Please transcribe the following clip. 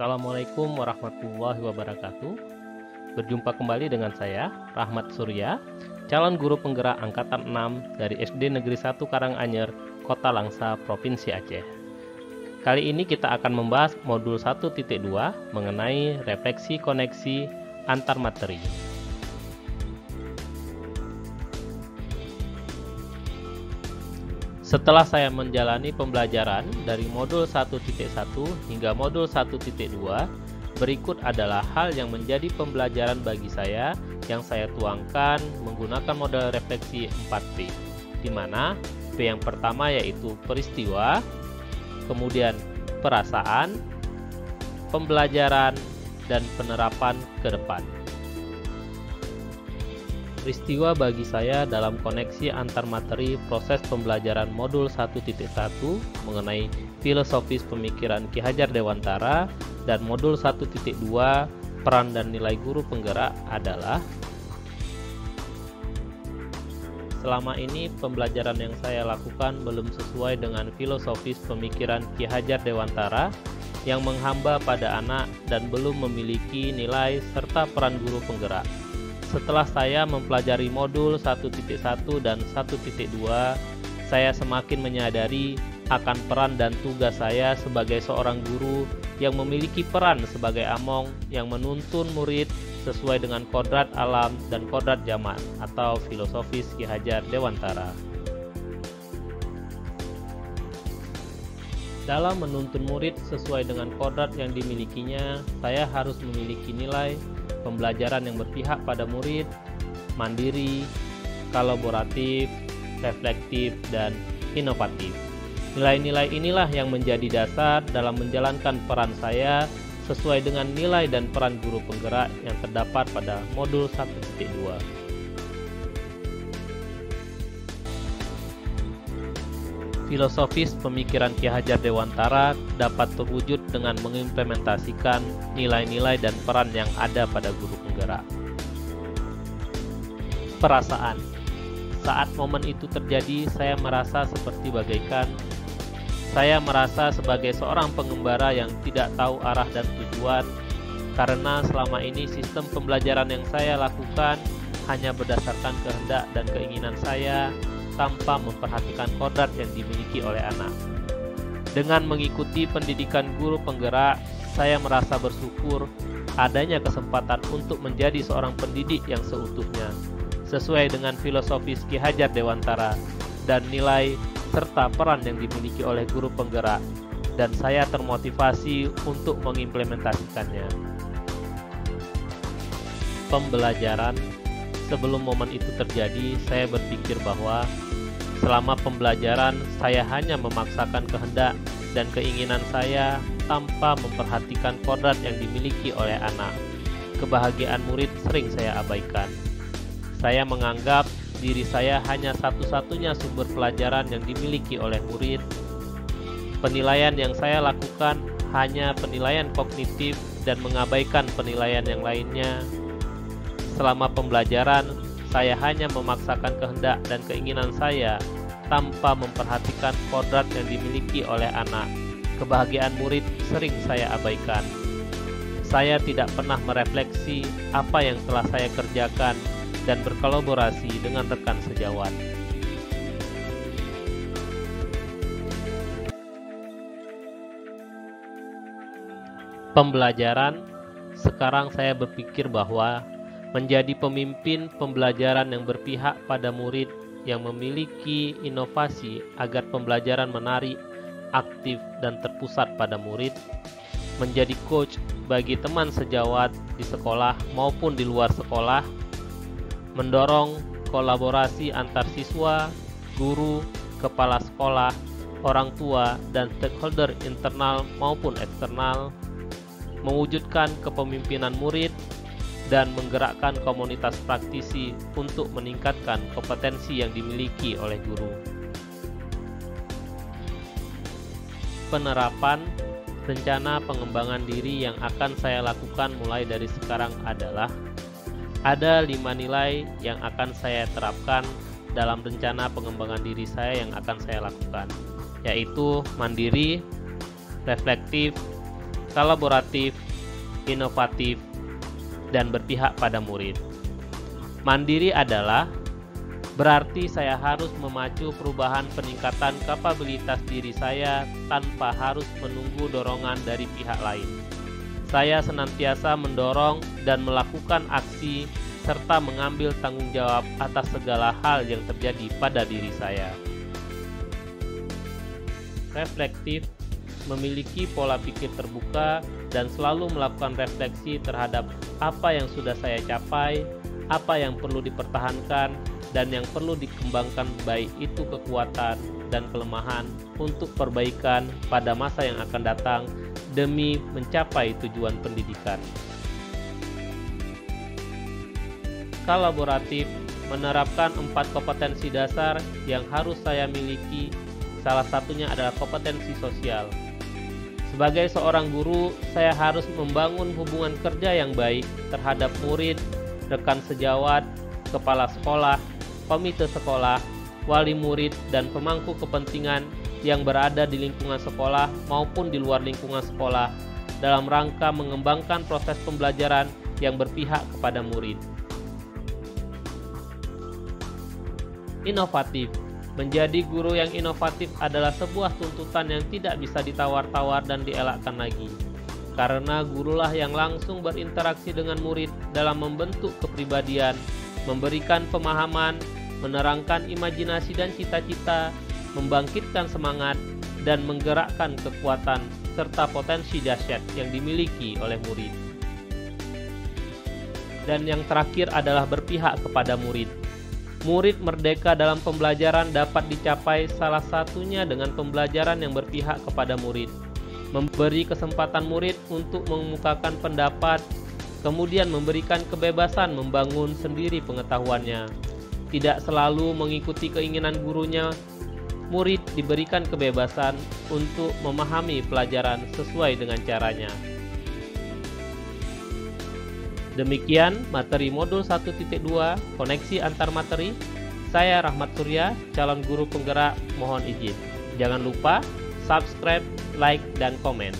Assalamualaikum warahmatullahi wabarakatuh. Berjumpa kembali dengan saya, Rahmat Surya, calon guru penggerak angkatan 6 dari SD Negeri 1 Karanganyar, Kota Langsa, Provinsi Aceh. Kali ini kita akan membahas modul 1.2 mengenai refleksi koneksi antar materi. Setelah saya menjalani pembelajaran dari modul 1.1 hingga modul 1.2, berikut adalah hal yang menjadi pembelajaran bagi saya yang saya tuangkan menggunakan model refleksi 4P, di mana P yang pertama yaitu peristiwa, kemudian perasaan, pembelajaran, dan penerapan ke depan. Peristiwa bagi saya dalam koneksi antar materi proses pembelajaran modul 1.1 mengenai filosofis pemikiran Ki Hajar Dewantara dan modul 1.2 peran dan nilai guru penggerak adalah: selama ini pembelajaran yang saya lakukan belum sesuai dengan filosofis pemikiran Ki Hajar Dewantara yang menghamba pada anak dan belum memiliki nilai serta peran guru penggerak. Setelah saya mempelajari modul 1.1 dan 1.2, saya semakin menyadari akan peran dan tugas saya sebagai seorang guru yang memiliki peran sebagai among yang menuntun murid sesuai dengan kodrat alam dan kodrat zaman atau filosofis Ki Hajar Dewantara. Dalam menuntun murid sesuai dengan kodrat yang dimilikinya, saya harus memiliki nilai pembelajaran yang berpihak pada murid, mandiri, kolaboratif, reflektif, dan inovatif. Nilai-nilai inilah yang menjadi dasar dalam menjalankan peran saya sesuai dengan nilai dan peran guru penggerak yang terdapat pada modul 1.2. Filosofis pemikiran Ki Hajar Dewantara dapat terwujud dengan mengimplementasikan nilai-nilai dan peran yang ada pada guru penggerak. Perasaan. Saat momen itu terjadi, saya merasa seperti bagaikan saya merasa sebagai seorang pengembara yang tidak tahu arah dan tujuan, karena selama ini sistem pembelajaran yang saya lakukan hanya berdasarkan kehendak dan keinginan saya tanpa memperhatikan kodrat yang dimiliki oleh anak. Dengan mengikuti pendidikan guru penggerak, saya merasa bersyukur adanya kesempatan untuk menjadi seorang pendidik yang seutuhnya, sesuai dengan filosofis Ki Hajar Dewantara dan nilai serta peran yang dimiliki oleh guru penggerak, dan saya termotivasi untuk mengimplementasikannya. Pembelajaran. Sebelum momen itu terjadi, saya berpikir bahwa selama pembelajaran saya hanya memaksakan kehendak dan keinginan saya tanpa memperhatikan kodrat yang dimiliki oleh anak. Kebahagiaan murid sering saya abaikan. Saya menganggap diri saya hanya satu-satunya sumber pelajaran yang dimiliki oleh murid. Penilaian yang saya lakukan hanya penilaian kognitif dan mengabaikan penilaian yang lainnya. Selama pembelajaran, saya hanya memaksakan kehendak dan keinginan saya tanpa memperhatikan kodrat yang dimiliki oleh anak. Kebahagiaan murid sering saya abaikan. Saya tidak pernah merefleksi apa yang telah saya kerjakan dan berkolaborasi dengan rekan sejawat. Pembelajaran. Sekarang saya berpikir bahwa menjadi pemimpin pembelajaran yang berpihak pada murid yang memiliki inovasi agar pembelajaran menarik, aktif, dan terpusat pada murid, menjadi coach bagi teman sejawat di sekolah maupun di luar sekolah, mendorong kolaborasi antar siswa, guru, kepala sekolah, orang tua, dan stakeholder internal maupun eksternal, mewujudkan kepemimpinan murid, dan menggerakkan komunitas praktisi untuk meningkatkan kompetensi yang dimiliki oleh guru. Penerapan rencana pengembangan diri yang akan saya lakukan mulai dari sekarang adalah: ada 5 nilai yang akan saya terapkan dalam rencana pengembangan diri saya yang akan saya lakukan, yaitu mandiri, reflektif, kolaboratif, inovatif, dan berpihak pada murid. Mandiri adalah berarti saya harus memacu perubahan peningkatan kapabilitas diri saya tanpa harus menunggu dorongan dari pihak lain. Saya senantiasa mendorong dan melakukan aksi serta mengambil tanggung jawab atas segala hal yang terjadi pada diri saya. Reflektif, memiliki pola pikir terbuka dan selalu melakukan refleksi terhadap apa yang sudah saya capai, apa yang perlu dipertahankan, dan yang perlu dikembangkan, baik itu kekuatan dan kelemahan untuk perbaikan pada masa yang akan datang demi mencapai tujuan pendidikan. Kolaboratif, menerapkan 4 kompetensi dasar yang harus saya miliki. Salah satunya adalah kompetensi sosial. Sebagai seorang guru, saya harus membangun hubungan kerja yang baik terhadap murid, rekan sejawat, kepala sekolah, komite sekolah, wali murid, dan pemangku kepentingan yang berada di lingkungan sekolah maupun di luar lingkungan sekolah dalam rangka mengembangkan proses pembelajaran yang berpihak kepada murid. Inovatif. Menjadi guru yang inovatif adalah sebuah tuntutan yang tidak bisa ditawar-tawar dan dielakkan lagi. Karena gurulah yang langsung berinteraksi dengan murid dalam membentuk kepribadian, memberikan pemahaman, menerangkan imajinasi dan cita-cita, membangkitkan semangat, dan menggerakkan kekuatan serta potensi dahsyat yang dimiliki oleh murid. Dan yang terakhir adalah berpihak kepada murid. Murid merdeka dalam pembelajaran dapat dicapai salah satunya dengan pembelajaran yang berpihak kepada murid. Memberi kesempatan murid untuk mengemukakan pendapat, kemudian memberikan kebebasan membangun sendiri pengetahuannya. Tidak selalu mengikuti keinginan gurunya, murid diberikan kebebasan untuk memahami pelajaran sesuai dengan caranya. Demikian materi modul 1.2 koneksi antar materi. Saya Rahmat Surya, calon guru penggerak, mohon izin. Jangan lupa subscribe, like, dan komen.